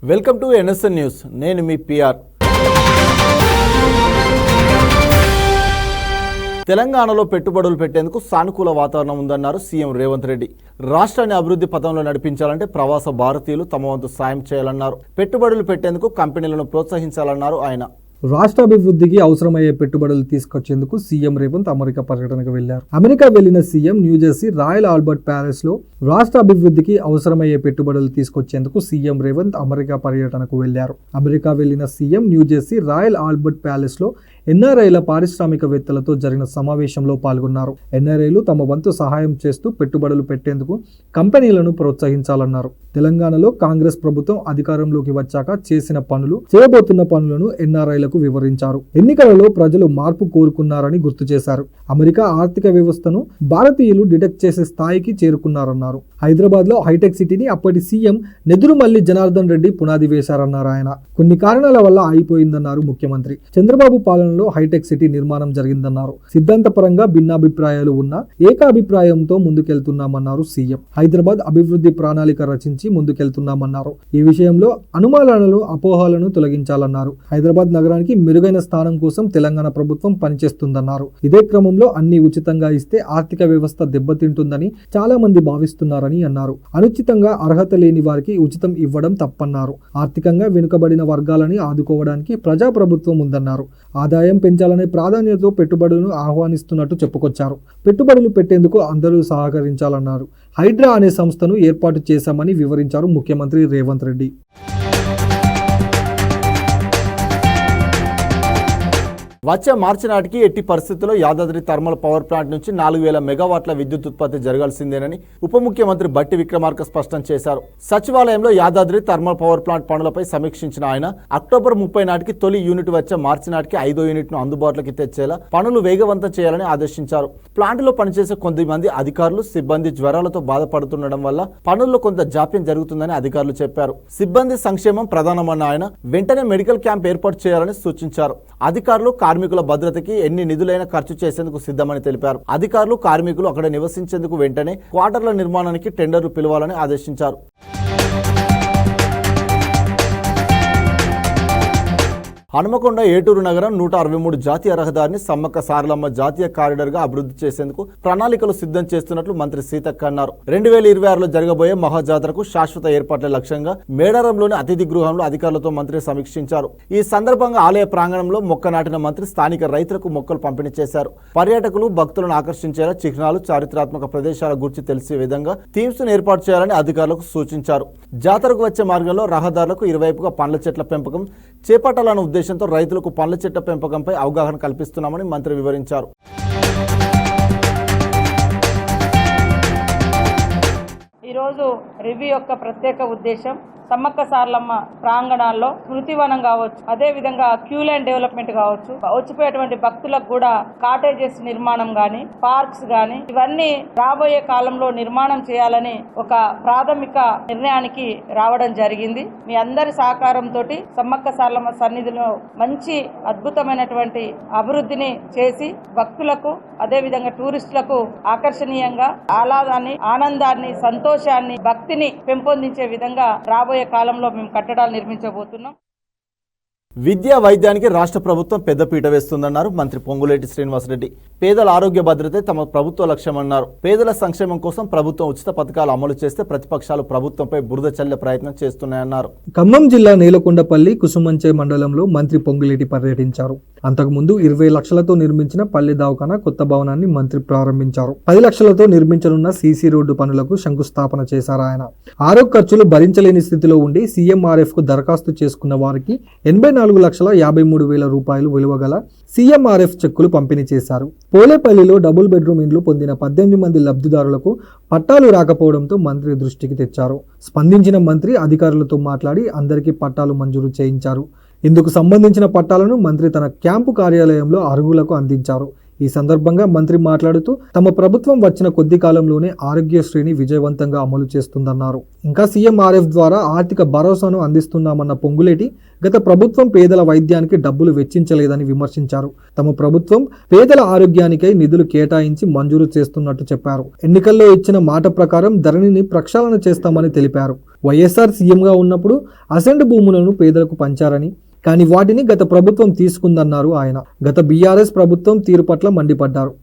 Welcome to NSN news. నేను మీ PR. తెలంగాణలో పెట్టుబడులు పెట్టేందుకు సానుకూల వాతావరణం ఉందన్నారు సీఎం రేవంత్ రెడ్డి. రాష్ట్రాన్ని అభివృద్ధి పథంలో నడిపించాలంటే ప్రవాస భారతీయులు తమ వంతు సాయం చేయాలన్నారు. పెట్టుబడులు పెట్టేందుకు కంపెనీలను ప్రోత్సహించాలన్నారు ఆయన. రాష్ట్ర అభివృద్ధికి అవసరమయ్యే పెట్టుబడులు తీసుకొచ్చేందుకు సీఎం రేవంత్ అమెరికా పర్యటనకు వెళ్లారు. అమెరికా వెళ్లిన CM New Jersey royal Albert palace లో రాష్ట్ర అభివృద్ధికి అవసరమయ్యే పెట్టుబడులు తీసుకొచ్చేందుకు సీఎం రేవంత్ అమెరికా పర్యటనకు వెళ్లారు. అమెరికా వెళ్లిన CM New Jersey royal Albert palace లో ఎన్ఆర్ఐల పారిశ్రామికవేత్తలతో జరిగిన సమావేశంలో పాల్గొన్నారు. ఎన్ఆర్ఐలు తమ వంతు సహాయం చేస్తూ పెట్టుబడులు పెట్టేందుకు కంపెనీలను ప్రోత్సహించాలన్నారు. తెలంగాణలో కాంగ్రెస్ ప్రభుత్వం అధికారంలోకి వచ్చాక చేసిన పనులు, చేయబోతున్న పనులను ఎన్ఆర్ఐలకు వివరించారు. ఎన్నికలలో ప్రజలు మార్పు కోరుకున్నారని గుర్తు చేశారు. అమెరికా ఆర్థిక వ్యవస్థను భారతీయులు డిటెక్ట్ చేసే స్థాయికి చేరుకున్నారన్నారు. హైదరాబాద్ లో హైటెక్ సిటీని అప్పటి సీఎం నెదురుమల్లి జనార్దన్ రెడ్డి పునాది వేశారన్నారు ఆయన. కొన్ని కారణాల వల్ల ఆగిపోయిందన్నారు ముఖ్యమంత్రి. చంద్రబాబు పాలనలో హైటెక్ సిటీ నిర్మాణం జరిగిందన్నారు. సిద్ధాంతపరంగా భిన్నాభిప్రాయాలు ఉన్నా ఏకాభిప్రాయంతో ముందుకెళ్తున్నామన్నారు సీఎం. హైదరాబాద్ అభివృద్ధి ప్రణాళిక రచించి ముందుకెళ్తున్నామన్నారు. ఈ విషయంలో అనుమానాలను, అపోహలను తొలగించాలన్నారు. హైదరాబాద్ నగరానికి మెరుగైన స్థానం కోసం తెలంగాణ ప్రభుత్వం పనిచేస్తుందన్నారు. ఇదే క్రమంలో అన్ని ఉచితంగా ఇస్తే ఆర్థిక వ్యవస్థ దెబ్బతింటుందని చాలా మంది భావిస్తున్నారని అన్నారు. అనుచితంగా అర్హత లేని వారికి ఉచితం ఇవ్వడం తప్పన్నారు. ఆర్థికంగా వెనుకబడిన వర్గాలని ఆదుకోవడానికి ప్రజాప్రభుత్వం ఉందన్నారు. ఆదాయం పెంచాలనే ప్రాధాన్యతతో పెట్టుబడులను ఆహ్వానిస్తున్నట్టు చెప్పుకొచ్చారు. పెట్టుబడులు పెట్టేందుకు అందరూ సహకరించాలన్నారు. హైడ్రా అనే సంస్థను ఏర్పాటు చేశామని వివరించారు ముఖ్యమంత్రి రేవంత్ రెడ్డి. వచ్చే మార్చి నాటికి ఎట్టి పరిస్థితుల్లో యాదాద్రి థర్మల్ పవర్ ప్లాంట్ నుంచి 4000 మెగావాట్ల విద్యుత్ ఉత్పత్తి జరగాల్సిందేనని ఉప ముఖ్యమంత్రి బట్టి విక్రమార్క స్పష్టం చేశారు. సచివాలయంలో యాదాద్రి థర్మల్ పవర్ ప్లాంట్ పనులపై సమీక్షించిన ఆయన అక్టోబర్ 30 నాటికి తొలి యూనిట్ వచ్చే మార్చి నాటికి 5వ యూనిట్ను అందుబాటులోకి తెచ్చేలా పనులు వేగవంతం చేయాలని ఆదేశించారు. ప్లాంట్లో పనిచేసే కొంతమంది అధికారులు, సిబ్బంది జ్వరాలతో బాధపడుతుండడం వల్ల పనుల్లో కొంత జాప్యం జరుగుతుందని అధికారులు చెప్పారు. సిబ్బంది సంక్షేమం ప్రధానమన్న ఆయన వెంటనే మెడికల్ క్యాంప్ ఏర్పాటు చేయాలని సూచించారు. అధికారులు, కార్మికుల భద్రతకి ఎన్ని నిధులైనా ఖర్చు చేసేందుకు సిద్ధమని తెలిపారు. అధికారులు, కార్మికులు అక్కడ నివసించేందుకు వెంటనే క్వార్టర్ల నిర్మాణానికి టెండర్లు పిలవాలని ఆదేశించారు. హనుమకొండ ఏటూరు నగరం 163 జాతీయ రహదారిని సమ్మక్క సారలమ్మ జాతీయ కారిడార్ గా అభివృద్ధి చేసేందుకు ప్రణాళికలు సిద్ధం చేస్తున్నట్లు మంత్రి సీతక్క అన్నారు. 2026లో జరగబోయే మహాజాతరకు శాశ్వత ఏర్పాట్ల లక్ష్యంగా మేడారంలోని అతిథి గృహంలో అధికారులతో మంత్రి సమీక్షించారు. ఈ సందర్భంగా ఆలయ ప్రాంగణంలో మొక్క నాటిన మంత్రి స్థానిక రైతులకు మొక్కలు పంపిణీ చేశారు. పర్యాటకులు, భక్తులను ఆకర్షించేలా చిహ్నాలు, చారిత్రాత్మక ప్రదేశాల గురించి తెలిసే విధంగా థీమ్స్ ను ఏర్పాటు చేయాలని అధికారులకు సూచించారు. జాతరకు వచ్చే మార్గంలో రహదారులకు ఇరువైపుగా పండ్ల చెట్ల పెంపకం చేపట్టాలన్న ఉద్దేశంతో రైతులకు పండ్ల చెట్ల పెంపకంపై అవగాహన కల్పిస్తున్నామని మంత్రి వివరించారు. ఈరోజు రివ్యూ యొక్క ప్రత్యేక ఉద్దేశం సమ్మక్క సారలమ్మ ప్రాంగణాల్లో స్మృతివనం కావచ్చు, అదే విధంగా క్యూ లైన్ డెవలప్మెంట్ కావచ్చు, వచ్చిపోయేటువంటి భక్తులకు కూడా కాటేజెస్ నిర్మాణం గాని, పార్క్స్ గాని, ఇవన్నీ రాబోయే కాలంలో నిర్మాణం చేయాలని ఒక ప్రాథమిక నిర్ణయానికి రావడం జరిగింది. మీ అందరి సహకారంతో సమ్మక్క సారలమ్మ సన్నిధిలో మంచి అద్భుతమైనటువంటి అభివృద్ధిని చేసి భక్తులకు, అదే విధంగా టూరిస్టులకు ఆకర్షణీయంగా ఆహ్లాదాన్ని, ఆనందాన్ని, సంతోషాన్ని, భక్తిని పెంపొందించే విధంగా రాబోయే కాలంలో మేము కట్టడాలు నిర్మించబోతున్నాం. విద్యా, వైద్యానికి రాష్ట్ర ప్రభుత్వం పెద్దపీట వేస్తుందన్నారు మంత్రి పొంగులేటి శ్రీనివాసరెడ్డి. పేదల ఆరోగ్య భద్రతే తమ ప్రభుత్వ లక్ష్యమన్నారు. పేదల సంక్షేమం కోసం ప్రభుత్వం ఉచిత పథకాలు అమలు చేస్తే ప్రతిపక్షాలు ప్రభుత్వంపై బురద చల్లే ప్రయత్నం చేస్తున్నాయన్నారు. ఖమ్మం జిల్లా నేలకొండపల్లి కుసుమంచే మండలంలో మంత్రి పొంగులేటి పర్యటించారు. అంతకుముందు 20 లక్షలతో నిర్మించిన పల్లె దవాఖానా కొత్త భవనాన్ని మంత్రి ప్రారంభించారు. 10 లక్షలతో నిర్మించనున్న సీసీ రోడ్డు పనులకు శంకుస్థాపన చేశారు ఆయన. ఆరోగ్య ఖర్చులు భరించలేని స్థితిలో ఉండి సీఎంఆర్ఎఫ్ కు దరఖాస్తు చేసుకున్న వారికి 84,53,000 రూపాయలు విలువ గల సీఎంఆర్ఎఫ్ చెక్కులు పంపిణీ చేశారు. పోలేపల్లిలో డబుల్ బెడ్రూమ్ ఇండ్లు పొందిన 18 మంది లబ్ధిదారులకు పట్టాలు రాకపోవడంతో మంత్రి దృష్టికి తెచ్చారు. స్పందించిన మంత్రి అధికారులతో మాట్లాడి అందరికీ పట్టాలు మంజూరు చేయించారు. ఇందుకు సంబంధించిన పట్టాలను మంత్రి తన క్యాంపు కార్యాలయంలో అర్హులకు అందించారు. ఈ సందర్భంగా మంత్రి మాట్లాడుతూ తమ ప్రభుత్వం వచ్చిన కొద్ది కాలంలోనే ఆరోగ్యశ్రీని విజయవంతంగా అమలు చేస్తుందన్నారు. ఇంకా సీఎంఆర్ఎఫ్ ద్వారా ఆర్థిక భరోసాను అందిస్తున్నామన్న పొంగులేటి గత ప్రభుత్వం పేదల వైద్యానికి డబ్బులు వెచ్చించలేదని విమర్శించారు. తమ ప్రభుత్వం పేదల ఆరోగ్యానికై నిధులు కేటాయించి మంజూరు చేస్తున్నట్టు చెప్పారు. ఎన్నికల్లో ఇచ్చిన మాట ప్రకారం ధరణిని ప్రక్షాళన చేస్తామని తెలిపారు. వైఎస్ఆర్ సీఎంగా ఉన్నప్పుడు అసెండ్ భూములను పేదలకు పంచారని, కానీ వాటిని గత ప్రభుత్వం తీసుకుందన్నారు ఆయన. గత బీఆర్ఎస్ ప్రభుత్వం తీరు పట్ల మండిపడ్డారు.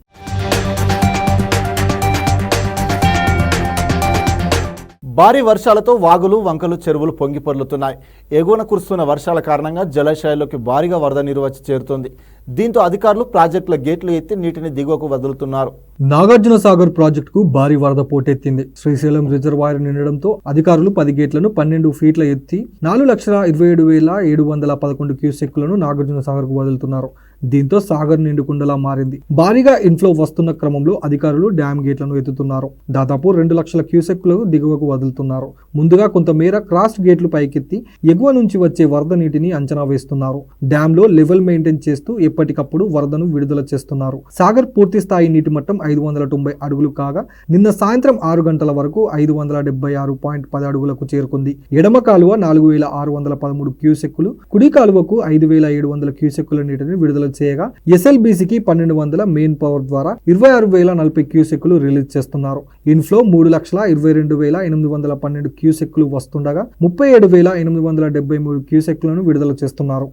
భారీ వర్షాలతో వాగులు, వంకలు, చెరువులు పొంగి పొర్లుతున్నాయి. ఎగువన కురుస్తున్న వర్షాల కారణంగా జలాశయాల్లోకి భారీగా వరద నీరు వచ్చి చేరుతోంది. దీంతో అధికారులు ప్రాజెక్టుల గేట్లు ఎత్తి నీటిని దిగువకు వదులుతున్నారు. నాగార్జున సాగర్ ప్రాజెక్టుకు భారీ వరద పోటెత్తింది. శ్రీశైలం రిజర్వాయర్ నిండడంతో అధికారులు 10 గేట్లను 12 ఫీట్ల ఎత్తి 4,27,711 క్యూసెక్కులను నాగార్జున సాగర్ కు వదులుతున్నారు. దీంతో సాగర్ నిండుకుండలా మారింది. భారీగా ఇన్ఫ్లో వస్తున్న క్రమంలో అధికారులు డ్యామ్ గేట్లను ఎత్తుతున్నారు. దాదాపు 2 లక్షల క్యూసెక్కులు దిగువకు వదులుతున్నారు. ముందుగా కొంతమేర క్రాస్ గేట్లు పైకెత్తి ఎగువ నుంచి వచ్చే వరద నీటిని అంచనా వేస్తున్నారు. డ్యామ్ లో లెవెల్ మెయింటైన్ చేస్తూ ఎప్పటికప్పుడు వరదను విడుదల చేస్తున్నారు. సాగర్ పూర్తి స్థాయి నీటి మట్టం 590 అడుగులు కాగా నిన్న సాయంత్రం 6 గంటల వరకు 576.10 అడుగులకు చేరుకుంది. ఎడమ కాలువ 4,613 క్యూసెక్కులు, కుడి కాలువకు 5,700 క్యూసెక్కుల నీటిని విడుదల చేయగా ఎస్ఎల్బీసీకి 1200 మెయిన్ పవర్ ద్వారా 26,040 క్యూసెక్కులు రిలీజ్ చేస్తున్నారు. ఇన్ఫ్లో 3,22,812 క్యూసెక్కులు వస్తుండగా 37,873 క్యూసెక్కులను విడుదల చేస్తున్నారు.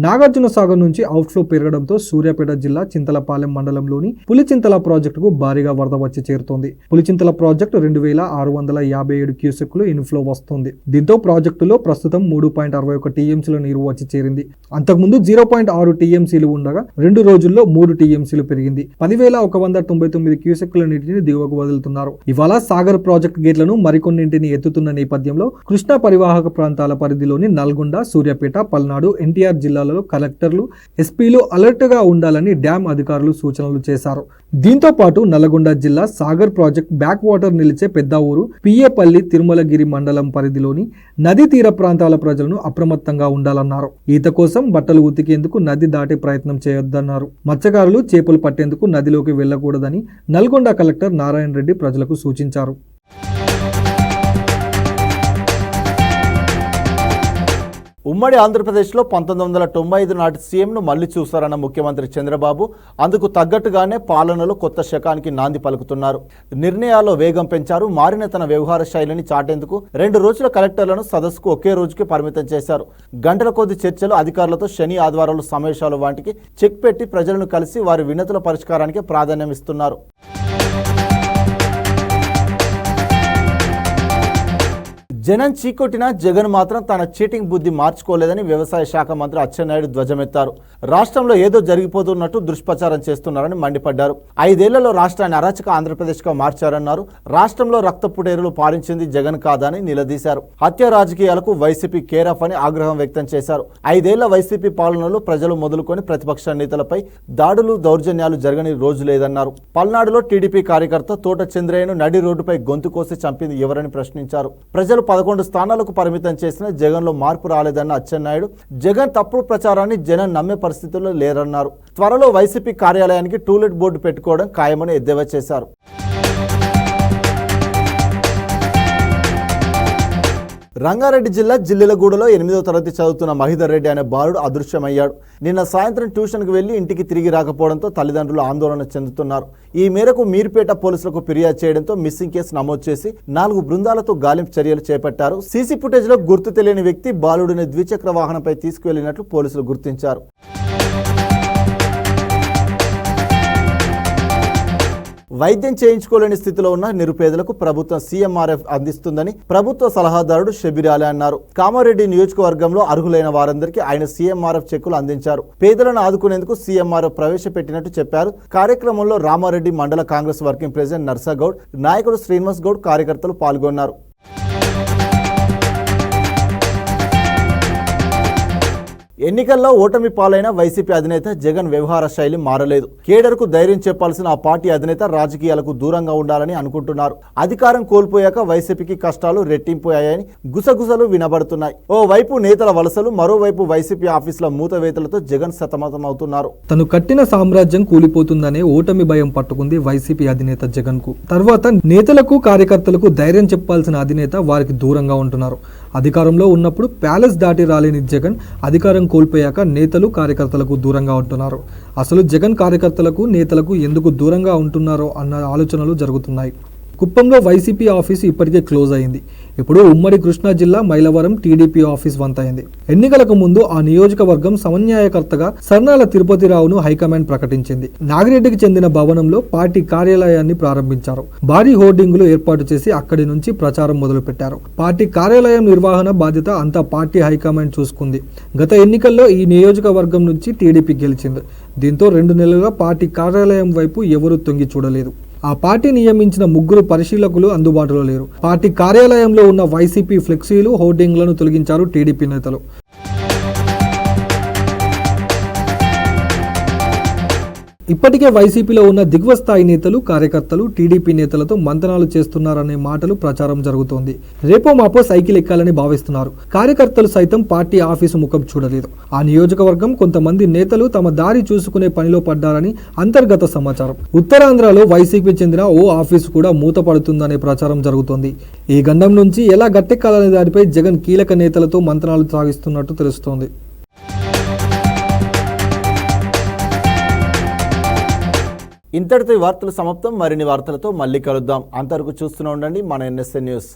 నాగార్జున సాగర్ నుంచి అవుట్ఫ్లో పెరగడంతో సూర్యాపేట జిల్లా చింతలపాలెం మండలంలోని పులిచింతల ప్రాజెక్టుకు భారీగా వరద వచ్చి చేరుతోంది. పులిచింతల ప్రాజెక్టు 2,657 క్యూసెక్కులు ఇన్ఫ్లో వస్తుంది. దీంతో ప్రాజెక్టులో ప్రస్తుతం 3.61 టీఎంసీల నీరు వచ్చి చేరింది. అంతకుముందు 0.6 టీఎంసీలు ఉండగా 2 రోజుల్లో 3 టీఎంసీలు పెరిగింది. 10,199 క్యూసెక్కుల నీటిని దిగువకు వదులుతున్నారు. ఇవాళ సాగర్ ప్రాజెక్టు గేట్లను మరికొన్నింటిని ఎత్తుతున్న నేపథ్యంలో కృష్ణా పరివాహక ప్రాంతాల పరిధిలోని నల్గొండ, సూర్యాపేట, పల్నాడు, ఎన్టీఆర్ జిల్లాలో కలెక్టర్లు, ఎస్పీలు అలర్ట్ గా ఉండాలని డ్యామ్ అధికారులు సూచనలు చేశారు. దీంతో పాటు నల్గొండ జిల్లా సాగర్ ప్రాజెక్ట్ బ్యాక్ వాటర్ నిలిచే పెద్ద ఊరు పియ్యేపల్లి, తిరుమలగిరి మండలం పరిధిలోని నదీ తీర ప్రాంతాల ప్రజలను అప్రమత్తంగా ఉండాలన్నారు. ఈత కోసం బట్టలు ఉతికేందుకు నది దాటే ప్రయత్నం చేయొద్దన్నారు. మత్స్యకారులు చేపలు పట్టేందుకు నదిలోకి వెళ్లకూడదని నల్గొండ కలెక్టర్ నారాయణ రెడ్డి ప్రజలకు సూచించారు. ఉమ్మడి ఆంధ్రప్రదేశ్లో 1995 నాటి సీఎంను మళ్లీ చూస్తారన్న ముఖ్యమంత్రి చంద్రబాబు అందుకు తగ్గట్టుగానే పాలనలో కొత్త శకానికి నాంది పలుకుతున్నారు. నిర్ణయాల్లో వేగం పెంచారు. మారిన తన వ్యవహార శైలిని చాటేందుకు 2 రోజుల కలెక్టర్లను సదస్సుకు ఒకే రోజుకి పరిమితం చేశారు. గంటల కొద్ది చర్చలు, అధికారులతో శని, ఆదివారాలు సమావేశాలు వాటికి చెక్ పెట్టి ప్రజలను కలిసి వారి వినతుల పరిష్కారానికి ప్రాధాన్యం ఇస్తున్నారు. జనం చీకొట్టినా జగన్ మాత్రం తన చీటింగ్ బుద్ధి మార్చుకోలేదని వ్యవసాయ శాఖ మంత్రి అచ్చెన్నాయుడు ధ్వజమెత్తారు. రాష్ట్రంలో ఏదో జరిగిపోతున్నట్టు దుష్ప్రచారం చేస్తున్నారని మండిపడ్డారు. 5 ఏళ్లలో రాష్ట్రాన్ని అరాచక ఆంధ్రప్రదేశ్గా మార్చారన్నారు. రాష్ట్రంలో రక్తపుటేరులు పారించింది జగన్ కాదని నిలదీశారు. హత్య రాజకీయాలకు వైసీపీ కేరాఫ్ అని ఆగ్రహం వ్యక్తం చేశారు. 5 ఏళ్ల వైసీపీ పాలనలో ప్రజలు మొదలుకొని ప్రతిపక్ష నేతలపై దాడులు, దౌర్జన్యాలు జరగని రోజు లేదన్నారు. పల్నాడులో టీడీపీ కార్యకర్త తోట చంద్రయ్యను నడి రోడ్డుపై గొంతు కోసి చంపింది ఎవరని ప్రశ్నించారు. ప్రజలు 11 స్థానాలకు పరిమితం చేసిన జగన్లో మార్పు రాలేదన్న అచ్చెన్నాయుడు జగన్ తప్పుడు ప్రచారాన్ని జనం నమ్మే పరిస్థితుల్లో లేరన్నారు. త్వరలో వైసీపీ కార్యాలయానికి టూలెట్ బోర్డు పెట్టుకోవడం ఖాయమని ఎద్దేవా చేశారు. రంగారెడ్డి జిల్లా జిల్లెలగూడలో 8వ తరగతి చదువుతున్న మహిదర్ రెడ్డి అనే బాలుడు అదృశ్యమయ్యాడు. నిన్న సాయంత్రం ట్యూషన్కు వెళ్లి ఇంటికి తిరిగి రాకపోవడంతో తల్లిదండ్రులు ఆందోళన చెందుతున్నారు. ఈ మేరకు మీర్పేట పోలీసులకు ఫిర్యాదు చేయడంతో మిస్సింగ్ కేసు నమోదు చేసి 4 బృందాలతో గాలింపు చర్యలు చేపట్టారు. సీసీ ఫుటేజ్లో గుర్తు తెలియని వ్యక్తి బాలుడిని ద్విచక్ర వాహనంపై తీసుకువెళ్లినట్లు పోలీసులు గుర్తించారు. వైద్యం చేయించుకోలేని స్థితిలో ఉన్న నిరుపేదలకు ప్రభుత్వం సీఎంఆర్ఎఫ్ అందిస్తుందని ప్రభుత్వ సలహాదారుడు షబీర్ అలీ అన్నారు. కామారెడ్డి నియోజకవర్గంలో అర్హులైన వారందరికీ ఆయన సీఎంఆర్ఎఫ్ చెక్కులు అందించారు. పేదలను ఆదుకునేందుకు సీఎంఆర్ఎఫ్ ప్రవేశపెట్టినట్టు చెప్పారు. కార్యక్రమంలో రామారెడ్డి మండల కాంగ్రెస్ వర్కింగ్ ప్రెసిడెంట్ నర్సాగౌడ్, నాయకుడు శ్రీనివాస్ గౌడ్, కార్యకర్తలు పాల్గొన్నారు. ఎన్నికల్లో ఓటమి పాలైన వైసీపీ అధినేత జగన్ వ్యవహార శైలి మారలేదు. కేడర్కు ధైర్యం చెప్పాల్సిన ఆ పార్టీ అధినేత రాజకీయాలకు దూరంగా ఉండాలని అనుకుంటున్నారు. అధికారం కోల్పోయాక వైసీపీకి కష్టాలు రెట్టింపోయాయని గుసగుసలు వినబడుతున్నాయి. ఓ వైపు నేతల వలసలు, మరోవైపు వైసీపీ ఆఫీసుల మూతవేతలతో జగన్ సతమతమవుతున్నారు. తను కట్టిన సామ్రాజ్యం కూలిపోతుందనే ఓటమి భయం పట్టుకుంది వైసీపీ అధినేత జగన్ కు. తర్వాత నేతలకు కార్యకర్తలకు ధైర్యం చెప్పాల్సిన అధినేత వారికి దూరంగా ఉంటున్నారు. అధికారంలో ఉన్నప్పుడు ప్యాలెస్ దాటి రాలేని జగన్ అధికారం కోల్పోయాక నేతలు కార్యకర్తలకు దూరంగా ఉంటున్నారు. అసలు జగన్ కార్యకర్తలకు నేతలకు ఎందుకు దూరంగా ఉంటున్నారో అన్న ఆలోచనలు జరుగుతున్నాయి. కుప్పంలో వైసీపీ ఆఫీసు ఇప్పటికే క్లోజ్ అయింది. ఇప్పుడు ఉమ్మడి కృష్ణా జిల్లా మైలవరం టీడీపీ ఆఫీస్ వంతైంది. ఎన్నికలకు ముందు ఆ నియోజకవర్గం సమన్వయకర్తగా సర్నాల తిరుపతిరావును హైకమాండ్ ప్రకటించింది. నాగిరెడ్డికి చెందిన భవనంలో పార్టీ కార్యాలయాన్ని ప్రారంభించారు. భారీ హోర్డింగులు ఏర్పాటు చేసి అక్కడి నుంచి ప్రచారం మొదలుపెట్టారు. పార్టీ కార్యాలయం నిర్వహణ బాధ్యత అంతా పార్టీ హైకమాండ్ చూసుకుంది. గత ఎన్నికల్లో ఈ నియోజకవర్గం నుంచి టీడీపీ గెలిచింది. దీంతో 2 నెలలుగా పార్టీ కార్యాలయం వైపు ఎవరూ తొంగి చూడలేదు. ఆ పార్టీ నియమించిన 3 పరిశీలకులు అందుబాటులో లేరు. పార్టీ కార్యాలయంలో ఉన్న వైసీపీ ఫ్లెక్సీలు, హోర్డింగ్లను తొలగించారు టీడీపీ నేతలు. ఇప్పటికే వైసీపీలో ఉన్న దిగువ స్థాయి నేతలు, కార్యకర్తలు టీడీపీ నేతలతో మంతనాలు చేస్తున్నారనే మాటలు ప్రచారం జరుగుతోంది. రేపో మాపో సైకిల్ ఎక్కాలని భావిస్తున్నారు. కార్యకర్తలు సైతం పార్టీ ఆఫీసు ముఖం చూడలేదు. ఆ నియోజకవర్గం కొంతమంది నేతలు తమ దారి చూసుకునే పనిలో పడ్డారని అంతర్గత సమాచారం. ఉత్తరాంధ్రలో వైసీపీ చెందిన ఓ ఆఫీసు కూడా మూతపడుతుందనే ప్రచారం జరుగుతోంది. ఈ గండం నుంచి ఎలా గట్టెక్కాలనే దానిపై జగన్ కీలక నేతలతో మంతనాలు సాగిస్తున్నట్టు తెలుస్తోంది. ఇంతటితో ఈ వార్తలు సమాప్తం. మరిన్ని వార్తలతో మళ్ళీ కలుద్దాం. అంతవరకు చూస్తూనే ఉండండి మన NSN న్యూస్.